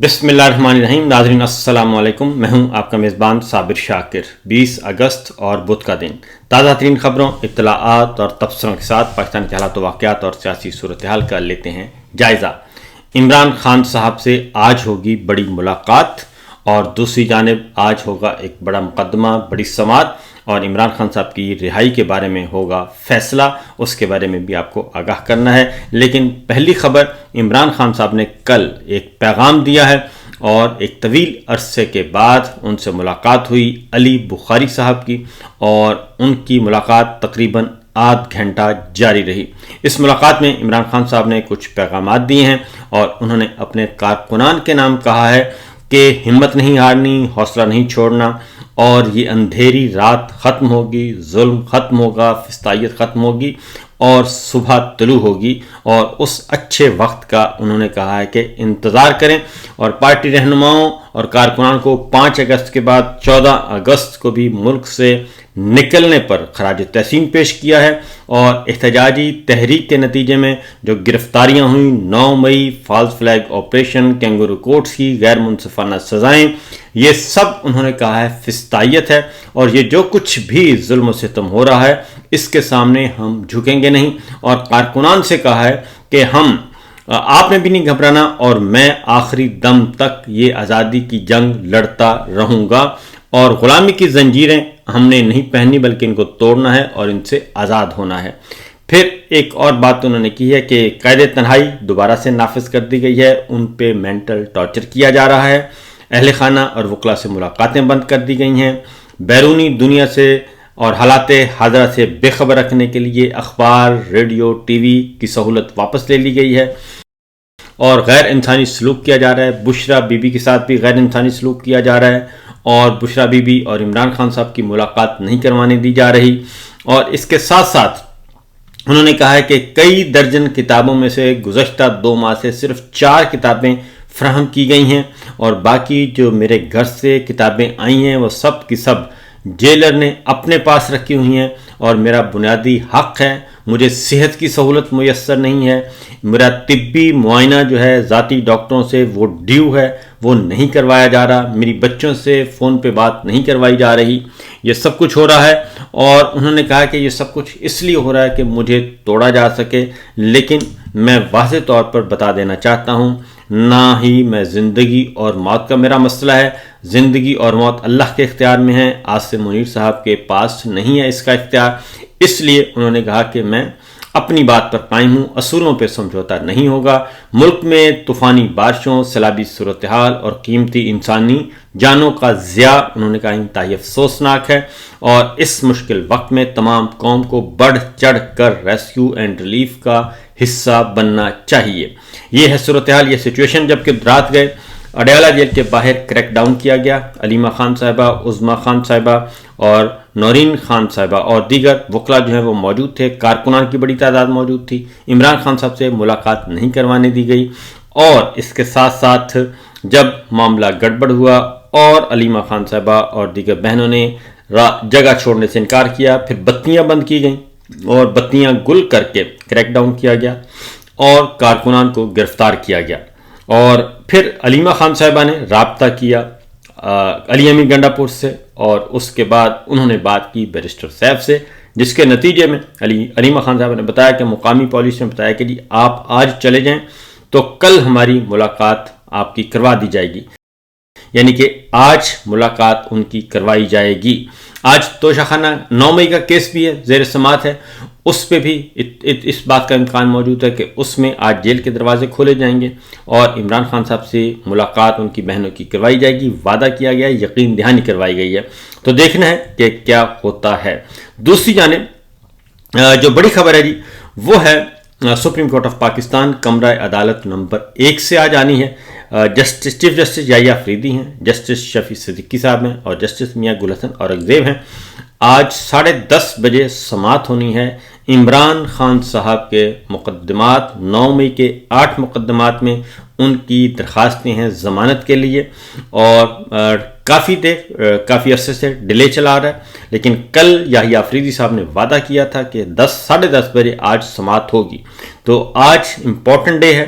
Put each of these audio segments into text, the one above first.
بسم اللہ الرحمن الرحیم۔ ناظرین السلام علیکم، میں ہوں آپ کا میزبان صابر شاکر۔ 20 اگست اور بدھ کا دن تازہ ترین خبروں، اطلاعات اور تبصروں کے ساتھ پاکستان کے حالات و واقعات اور سیاسی صورتحال کا لیتے ہیں جائزہ۔ عمران خان صاحب سے آج ہوگی بڑی ملاقات اور دوسری جانب آج ہوگا ایک بڑا مقدمہ، بڑی سماعت، اور عمران خان صاحب کی رہائی کے بارے میں ہوگا فیصلہ، اس کے بارے میں بھی آپ کو آگاہ کرنا ہے۔ لیکن پہلی خبر، عمران خان صاحب نے کل ایک پیغام دیا ہے اور ایک طویل عرصے کے بعد ان سے ملاقات ہوئی علی بخاری صاحب کی، اور ان کی ملاقات تقریباً آدھ گھنٹہ جاری رہی۔ اس ملاقات میں عمران خان صاحب نے کچھ پیغامات دیے ہیں اور انہوں نے اپنے کارکنان کے نام کہا ہے کہ ہمت نہیں ہارنی، حوصلہ نہیں چھوڑنا، اور یہ اندھیری رات ختم ہوگی، ظلم ختم ہوگا، فسطائیت ختم ہوگی اور صبح طلوع ہوگی، اور اس اچھے وقت کا انہوں نے کہا ہے کہ انتظار کریں، اور پارٹی رہنماؤں اور کارکنان کو 5 اگست کے بعد 14 اگست کو بھی ملک سے نکلنے پر خراج تحسین پیش کیا ہے، اور احتجاجی تحریک کے نتیجے میں جو گرفتاریاں ہوئیں 9 مئی، فالس فلیگ آپریشن، کینگورو کوٹس کی غیر منصفانہ سزائیں، یہ سب انہوں نے کہا ہے فسطائیت ہے، اور یہ جو کچھ بھی ظلم و ستم ہو رہا ہے اس کے سامنے ہم جھکیں گے نہیں، اور کارکنان سے کہا ہے کہ آپ نے بھی نہیں گھبرانا، اور میں آخری دم تک یہ آزادی کی جنگ لڑتا رہوں گا، اور غلامی کی زنجیریں ہم نے نہیں پہنی بلکہ ان کو توڑنا ہے اور ان سے آزاد ہونا ہے۔ پھر ایک اور بات انہوں نے کی ہے کہ قید تنہائی دوبارہ سے نافذ کر دی گئی ہے، ان پہ مینٹل ٹارچر کیا جا رہا ہے، اہل خانہ اور وکلا سے ملاقاتیں بند کر دی گئی ہیں، بیرونی دنیا سے اور حالات حاضرہ سے بے خبر رکھنے کے لیے اخبار، ریڈیو، ٹی وی کی سہولت واپس لے لی گئی ہے، اور غیر انسانی سلوک کیا جا رہا ہے۔ بشرا بی بی کے ساتھ بھی غیر انسانی سلوک کیا جا رہا ہے، اور بشرا بی بی اور عمران خان صاحب کی ملاقات نہیں کروانے دی جا رہی، اور اس کے ساتھ ساتھ انہوں نے کہا ہے کہ کئی درجن کتابوں میں سے گزشتہ 2 ماہ سے صرف 4 کتابیں فراہم کی گئی ہیں، اور باقی جو میرے گھر سے کتابیں آئی ہیں وہ سب کی سب جیلر نے اپنے پاس رکھی ہوئی ہیں، اور میرا بنیادی حق ہے، مجھے صحت کی سہولت میسر نہیں ہے، میرا طبی معائنہ جو ہے ذاتی ڈاکٹروں سے وہ ڈیو ہے، وہ نہیں کروایا جا رہا، میری بچوں سے فون پہ بات نہیں کروائی جا رہی، یہ سب کچھ ہو رہا ہے، اور انہوں نے کہا کہ یہ سب کچھ اس لیے ہو رہا ہے کہ مجھے توڑا جا سکے، لیکن میں واضح طور پر بتا دینا چاہتا ہوں، نہ ہی میں زندگی اور موت کا میرا مسئلہ ہے، زندگی اور موت اللہ کے اختیار میں ہے، عاصم منیر صاحب کے پاس نہیں ہے اس کا اختیار، اس لیے انہوں نے کہا کہ میں اپنی بات پر قائم ہوں، اصولوں پہ سمجھوتا نہیں ہوگا۔ ملک میں طوفانی بارشوں، سیلابی صورتحال اور قیمتی انسانی جانوں کا ضیاع انہوں نے کہا انتہائی افسوسناک ہے، اور اس مشکل وقت میں تمام قوم کو بڑھ چڑھ کر ریسکیو اینڈ ریلیف کا حصہ بننا چاہیے۔ یہ ہے صورتحال، یہ سچویشن۔ جبکہ رات گئے اڈیالہ جیل کے باہر کریک ڈاؤن کیا گیا، علیمہ خان صاحبہ، عظمیٰ خان صاحبہ اور نورین خان صاحبہ اور دیگر وکلا جو ہیں وہ موجود تھے، کارکنان کی بڑی تعداد موجود تھی، عمران خان صاحب سے ملاقات نہیں کروانے دی گئی، اور اس کے ساتھ ساتھ جب معاملہ گڑبڑ ہوا اور علیمہ خان صاحبہ اور دیگر بہنوں نے جگہ چھوڑنے سے انکار کیا، پھر بتیاں بند کی گئیں اور بتیاں گل کر کے کریک ڈاؤن کیا گیا اور کارکنان کو گرفتار کیا گیا، اور پھر علیمہ خان صاحبہ نے رابطہ کیا علی امین گنڈا پور سے، اور اس کے بعد انہوں نے بات کی بیرسٹر سیف سے، جس کے نتیجے میں علیمہ خان صاحب نے بتایا کہ مقامی پولیس نے بتایا کہ جی آپ آج چلے جائیں تو کل ہماری ملاقات آپ کی کروا دی جائے گی، یعنی کہ آج ملاقات ان کی کروائی جائے گی۔ آج توشہ خانہ 9 مئی کا کیس بھی ہے، زیر سماعت ہے، اس پہ بھی اس بات کا امکان موجود ہے کہ اس میں آج جیل کے دروازے کھولے جائیں گے، اور عمران خان صاحب سے ملاقات ان کی بہنوں کی کروائی جائے گی، وعدہ کیا گیا ہے، یقین دہانی کروائی گئی ہے، تو دیکھنا ہے کہ کیا ہوتا ہے۔ دوسری جانب جو بڑی خبر ہے جی وہ ہے سپریم کورٹ آف پاکستان کمرہ عدالت نمبر 1 سے آج آنی ہے۔ چیف جسٹس یحییٰ افریدی ہیں، جسٹس شفیع صدیقی صاحب ہیں، اور جسٹس میاں گل حسن اورنگزیب ہیں۔ آج 10:30 بجے سماعت ہونی ہے عمران خان صاحب کے مقدمات، 9 مئی کے 8 مقدمات میں ان کی درخواستیں ہیں ضمانت کے لیے، اور کافی عرصے سے ڈیلے چلا رہا ہے، لیکن کل یحییٰ افریدی صاحب نے وعدہ کیا تھا کہ 10 ساڑھے 10 بجے آج سماعت ہوگی، تو آج امپورٹنٹ ڈے ہے،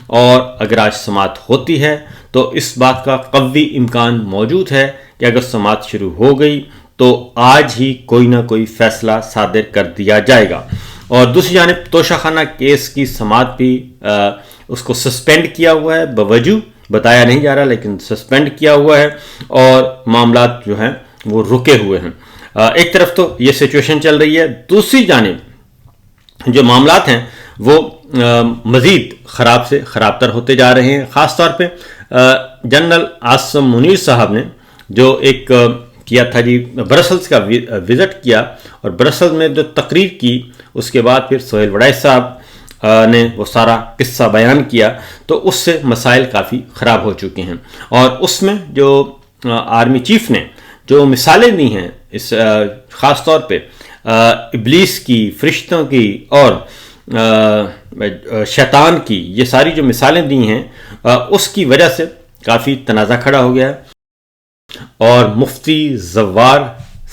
اور اگر آج سماعت ہوتی ہے تو اس بات کا قوی امکان موجود ہے کہ اگر سماعت شروع ہو گئی تو آج ہی کوئی نہ کوئی فیصلہ صادر کر دیا جائے گا۔ اور دوسری جانب توشہ خانہ کیس کی سماعت بھی اس کو سسپینڈ کیا ہوا ہے، بوجہ بتایا نہیں جا رہا لیکن سسپینڈ کیا ہوا ہے، اور معاملات جو ہیں وہ رکے ہوئے ہیں۔ ایک طرف تو یہ سچویشن چل رہی ہے، دوسری جانب جو معاملات ہیں وہ مزید خراب سے خراب تر ہوتے جا رہے ہیں۔ خاص طور پہ جنرل عاصم منیر صاحب نے جو ایک کیا تھا جی، برسلز کا وزٹ کیا اور برسلز میں جو تقریر کی، اس کے بعد پھر سہیل وڑائچ صاحب نے وہ سارا قصہ بیان کیا، تو اس سے مسائل کافی خراب ہو چکے ہیں۔ اور اس میں جو آرمی چیف نے جو مثالیں دی ہیں، اس خاص طور پہ ابلیس کی، فرشتوں کی اور شیطان کی، یہ ساری جو مثالیں دی ہیں اس کی وجہ سے کافی تنازع کھڑا ہو گیا ہے۔ اور مفتی زوار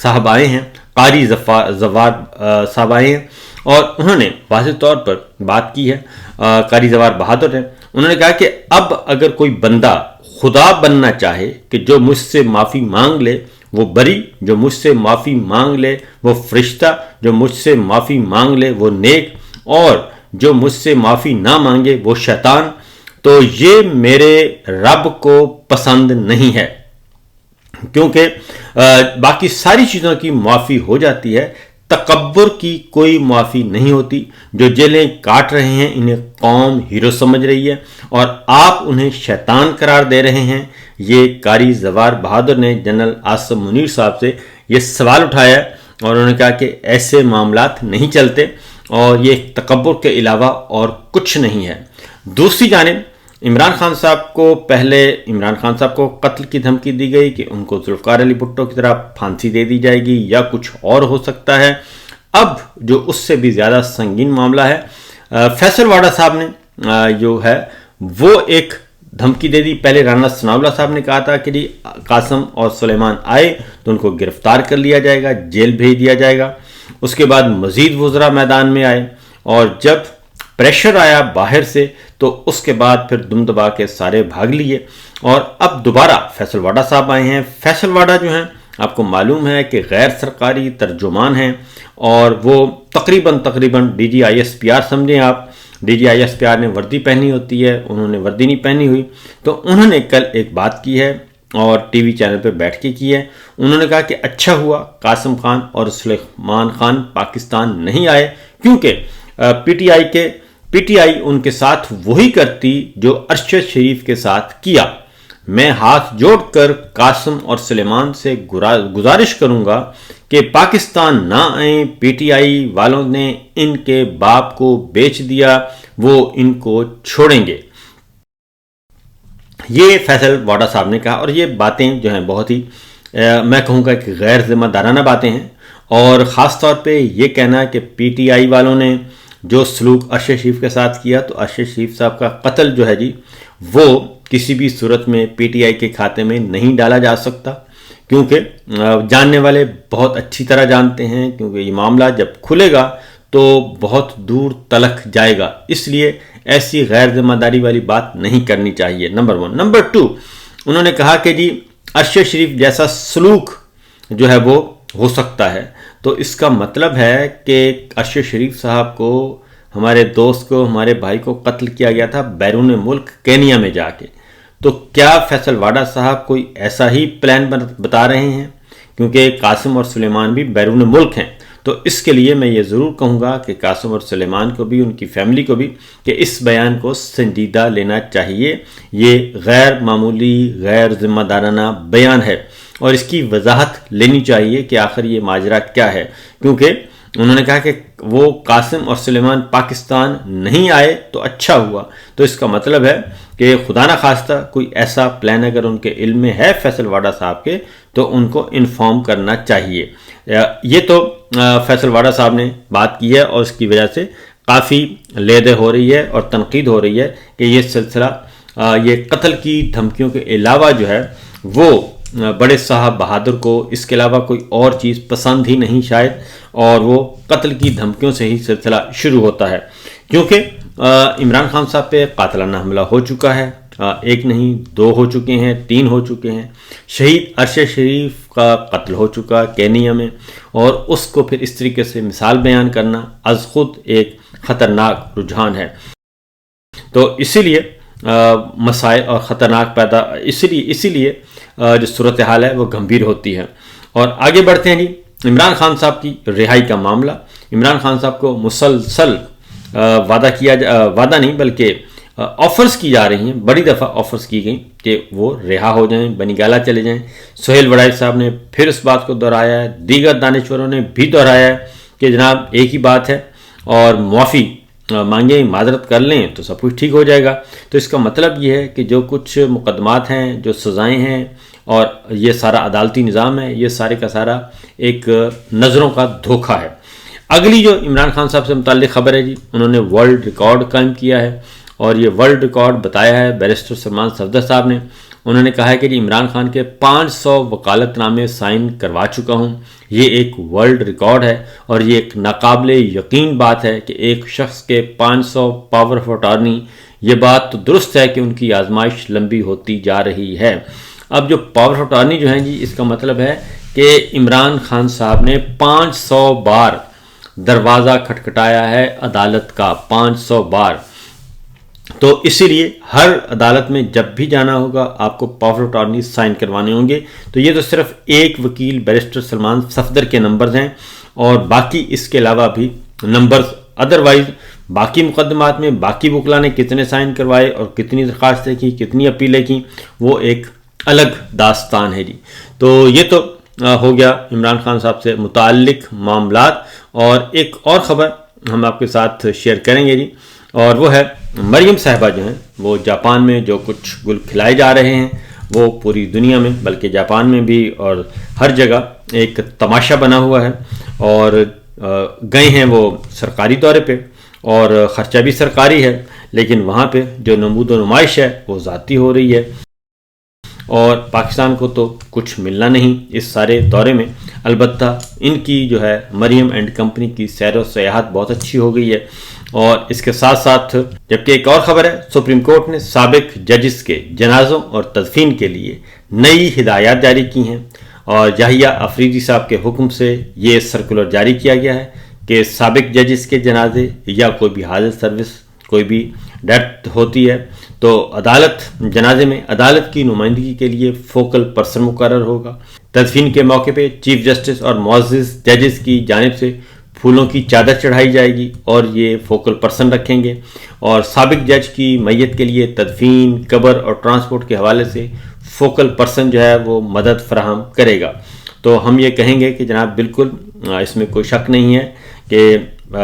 صاحب آئے ہیں، قاری زوار صاحب آئے ہیں، اور انہوں نے واضح طور پر بات کی ہے، قاری زوار بہادر ہیں، انہوں نے کہا کہ اب اگر کوئی بندہ خدا بننا چاہے کہ جو مجھ سے معافی مانگ لے وہ بری، جو مجھ سے معافی مانگ لے وہ فرشتہ، جو مجھ سے معافی مانگ لے وہ نیک، اور جو مجھ سے معافی نہ مانگے وہ شیطان، تو یہ میرے رب کو پسند نہیں ہے، کیونکہ باقی ساری چیزوں کی معافی ہو جاتی ہے، تکبر کی کوئی معافی نہیں ہوتی۔ جو جیلیں کاٹ رہے ہیں انہیں قوم ہیرو سمجھ رہی ہے اور آپ انہیں شیطان قرار دے رہے ہیں۔ یہ قاری زوار بہادر نے جنرل عاصم منیر صاحب سے یہ سوال اٹھایا اور انہوں نے کہا کہ ایسے معاملات نہیں چلتے اور یہ تکبر کے علاوہ اور کچھ نہیں ہے۔ دوسری جانب عمران خان صاحب کو قتل کی دھمکی دی گئی کہ ان کو ذوالفقار علی بھٹو کی طرح پھانسی دے دی جائے گی یا کچھ اور ہو سکتا ہے۔ اب جو اس سے بھی زیادہ سنگین معاملہ ہے، فیصل واڈا صاحب نے جو ہے وہ ایک دھمکی دے دی۔ پہلے رانا ثناء اللہ صاحب نے کہا تھا کہ جی قاسم اور سلیمان آئے تو ان کو گرفتار کر لیا جائے گا، جیل بھیج دیا جائے گا۔ اس کے بعد مزید وزراء میدان میں آئے، اور جب پریشر آیا باہر سے تو اس کے بعد پھر دم دبا کے سارے بھاگ لیے، اور اب دوبارہ فیصل واڈا صاحب آئے ہیں۔ فیصل واڈا جو ہیں آپ کو معلوم ہے کہ غیر سرکاری ترجمان ہیں، اور وہ تقریباً D G I S P R سمجھیں آپ، D G I S P R نے وردی پہنی ہوتی ہے، انہوں نے وردی نہیں پہنی ہوئی، تو انہوں نے کل ایک بات کی ہے اور ٹی وی چینل پہ بیٹھ کے کی ہے۔ انہوں نے کہا کہ اچھا ہوا قاسم خان اور سلیمان خان پاکستان نہیں آئے، کیونکہ پی ٹی آئی ان کے ساتھ وہی کرتی جو ارشد شریف کے ساتھ کیا۔ میں ہاتھ جوڑ کر قاسم اور سلیمان سے گزارش کروں گا کہ پاکستان نہ آئیں، پی ٹی آئی والوں نے ان کے باپ کو بیچ دیا، وہ ان کو چھوڑیں گے۔ یہ فیصل واڈا صاحب نے کہا، اور یہ باتیں جو ہیں بہت ہی میں کہوں گا کہ غیر ذمہ دارانہ باتیں ہیں، اور خاص طور پہ یہ کہنا کہ پی ٹی آئی والوں نے جو سلوک ارشد شریف کے ساتھ کیا تو ارشد شریف صاحب کا قتل جو ہے جی وہ کسی بھی صورت میں پی ٹی آئی کے کھاتے میں نہیں ڈالا جا سکتا، کیونکہ جاننے والے بہت اچھی طرح جانتے ہیں، کیونکہ یہ معاملہ جب کھلے گا تو بہت دور تلک جائے گا، اس لیے ایسی غیر ذمہ داری والی بات نہیں کرنی چاہیے، نمبر 1۔ نمبر 2، انہوں نے کہا کہ جی ارشد شریف جیسا سلوک جو ہے وہ ہو سکتا ہے، تو اس کا مطلب ہے کہ ارشد شریف صاحب کو، ہمارے دوست کو، ہمارے بھائی کو قتل کیا گیا تھا بیرون ملک کینیا میں جا کے۔ تو کیا فیصل واڈا صاحب کوئی ایسا ہی پلان بتا رہے ہیں؟ کیونکہ قاسم اور سلیمان بھی بیرون ملک ہیں، تو اس کے لیے میں یہ ضرور کہوں گا کہ قاسم اور سلیمان کو بھی، ان کی فیملی کو بھی، کہ اس بیان کو سنجیدہ لینا چاہیے۔ یہ غیر معمولی، غیر ذمہ دارانہ بیان ہے، اور اس کی وضاحت لینی چاہیے کہ آخر یہ ماجرا کیا ہے، کیونکہ انہوں نے کہا کہ وہ قاسم اور سلیمان پاکستان نہیں آئے تو اچھا ہوا، تو اس کا مطلب ہے کہ خدا نہ خواستہ کوئی ایسا پلان اگر ان کے علم میں ہے فیصل واڈا صاحب کے تو ان کو انفارم کرنا چاہیے۔ یہ تو فیصل واڈا صاحب نے بات کی ہے، اور اس کی وجہ سے کافی لیدے ہو رہی ہے اور تنقید ہو رہی ہے کہ یہ سلسلہ، یہ قتل کی دھمکیوں کے علاوہ جو ہے وہ بڑے صاحب بہادر کو اس کے علاوہ کوئی اور چیز پسند ہی نہیں شاید، اور وہ قتل کی دھمکیوں سے ہی سلسلہ شروع ہوتا ہے، کیونکہ عمران خان صاحب پہ قاتلانہ حملہ ہو چکا ہے، ایک نہیں 2 ہو چکے ہیں، 3 ہو چکے ہیں، شہید ارشد شریف کا قتل ہو چکا کینیا میں، اور اس کو پھر اس طریقے سے مثال بیان کرنا از خود ایک خطرناک رجحان ہے۔ تو اسی لیے مسائل اور خطرناک اسی لیے جو صورتحال ہے وہ گمبھیر ہوتی ہے۔ اور آگے بڑھتے ہیں جی، عمران خان صاحب کی رہائی کا معاملہ۔ عمران خان صاحب کو مسلسل وعدہ نہیں بلکہ آفرز کی جا رہی ہیں، بڑی دفعہ آفرز کی گئیں کہ وہ رہا ہو جائیں، بنی گالہ چلے جائیں۔ سہیل وڑائی صاحب نے پھر اس بات کو دہرایا ہے، دیگر دانشوروں نے بھی دہرایا ہے کہ جناب ایک ہی بات ہے اور معافی مانگیں، معذرت کر لیں تو سب کچھ ٹھیک ہو جائے گا۔ تو اس کا مطلب یہ ہے کہ جو کچھ مقدمات ہیں، جو سزائیں ہیں اور یہ سارا عدالتی نظام ہے، یہ سارے کا سارا ایک نظروں کا دھوکہ ہے۔ اگلی جو عمران خان صاحب سے متعلق خبر ہے جی، انہوں نے ورلڈ ریکارڈ قائم کیا ہے، اور یہ ورلڈ ریکارڈ بتایا ہے بیرسٹر سلمان صفدر صاحب نے۔ انہوں نے کہا ہے کہ جی عمران خان کے 500 وکالت نامے سائن کروا چکا ہوں۔ یہ ایک ورلڈ ریکارڈ ہے اور یہ ایک ناقابل یقین بات ہے کہ ایک شخص کے 500 پاور آف اٹارنی، یہ بات تو درست ہے کہ ان کی آزمائش لمبی ہوتی جا رہی ہے۔ اب جو پاور آف اٹارنی جو ہیں جی، اس کا مطلب ہے کہ عمران خان صاحب نے 500 بار دروازہ کھٹکھٹایا ہے عدالت کا، 500 بار۔ تو اسی لیے ہر عدالت میں جب بھی جانا ہوگا آپ کو پاور آف اٹارنی سائن کروانے ہوں گے۔ تو یہ تو صرف ایک وکیل بیرسٹر سلمان صفدر کے نمبرز ہیں، اور باقی اس کے علاوہ بھی نمبرز ادروائز باقی مقدمات میں باقی وکلا نے کتنے سائن کروائے اور کتنی درخواستیں کی، کتنی اپیلیں کی، وہ ایک الگ داستان ہے جی۔ تو یہ تو ہو گیا عمران خان صاحب سے متعلق معاملات، اور ایک اور خبر ہم آپ کے ساتھ شیئر کریں گے جی، اور وہ ہے مریم صاحبہ جو ہیں وہ جاپان میں جو کچھ گل کھلائے جا رہے ہیں وہ پوری دنیا میں بلکہ جاپان میں بھی اور ہر جگہ ایک تماشا بنا ہوا ہے، اور گئے ہیں وہ سرکاری دورے پہ اور خرچہ بھی سرکاری ہے، لیکن وہاں پہ جو نمود و نمائش ہے وہ ذاتی ہو رہی ہے، اور پاکستان کو تو کچھ ملنا نہیں اس سارے دورے میں۔ البتہ ان کی جو ہے مریم اینڈ کمپنی کی سیر و سیاحت بہت اچھی ہو گئی ہے۔ اور اس کے ساتھ ساتھ جبکہ ایک اور خبر ہے، سپریم کورٹ نے سابق ججز کے جنازوں اور تدفین کے لیے نئی ہدایات جاری کی ہیں، اور یحییٰ افریدی صاحب کے حکم سے یہ سرکولر جاری کیا گیا ہے کہ سابق ججز کے جنازے یا کوئی بھی حاضر سروس کوئی بھی ڈیتھ ہوتی ہے تو جنازے میں عدالت کی نمائندگی کے لیے فوکل پرسن مقرر ہوگا۔ تدفین کے موقع پہ چیف جسٹس اور معزز ججز کی جانب سے پھولوں کی چادر چڑھائی جائے گی اور یہ فوکل پرسن رکھیں گے، اور سابق جج کی میت کے لیے تدفین، قبر اور ٹرانسپورٹ کے حوالے سے فوکل پرسن جو ہے وہ مدد فراہم کرے گا۔ تو ہم یہ کہیں گے کہ جناب بالکل اس میں کوئی شک نہیں ہے کہ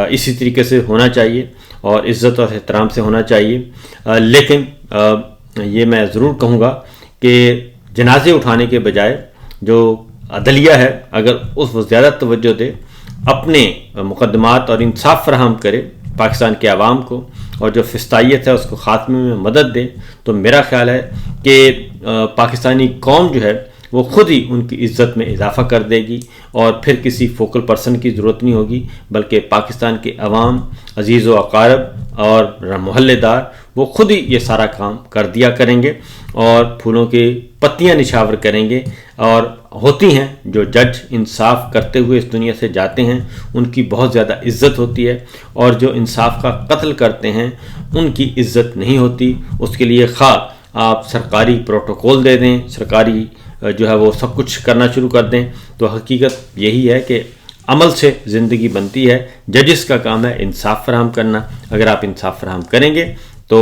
اسی طریقے سے ہونا چاہیے اور عزت اور احترام سے ہونا چاہیے، لیکن یہ میں ضرور کہوں گا کہ جنازے اٹھانے کے بجائے جو عدلیہ ہے اگر اس کو زیادہ توجہ دے، اپنے مقدمات اور انصاف فراہم کرے پاکستان کے عوام کو، اور جو فسطائیت ہے اس کو خاتمے میں مدد دے، تو میرا خیال ہے کہ پاکستانی قوم جو ہے وہ خود ہی ان کی عزت میں اضافہ کر دے گی، اور پھر کسی فوکل پرسن کی ضرورت نہیں ہوگی، بلکہ پاکستان کے عوام، عزیز و اقارب اور محلے دار وہ خود ہی یہ سارا کام کر دیا کریں گے اور پھولوں کی پتیاں نچھاور کریں گے۔ اور ہوتی ہیں جو جج انصاف کرتے ہوئے اس دنیا سے جاتے ہیں ان کی بہت زیادہ عزت ہوتی ہے، اور جو انصاف کا قتل کرتے ہیں ان کی عزت نہیں ہوتی۔ اس کے لیے خواہ آپ سرکاری پروٹوکول دے دیں، سرکاری جو ہے وہ سب کچھ کرنا شروع کر دیں، تو حقیقت یہی ہے کہ عمل سے زندگی بنتی ہے۔ ججز کا کام ہے انصاف فراہم کرنا، اگر آپ انصاف فراہم کریں گے تو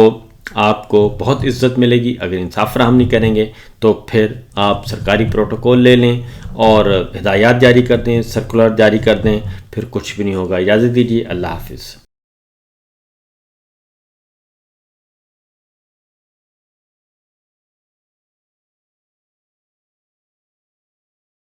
آپ کو بہت عزت ملے گی، اگر انصاف فراہم نہیں کریں گے تو پھر آپ سرکاری پروٹوکول لے لیں اور ہدایات جاری کر دیں، سرکولر جاری کر دیں، پھر کچھ بھی نہیں ہوگا۔ اجازت دیجیے، اللہ حافظ۔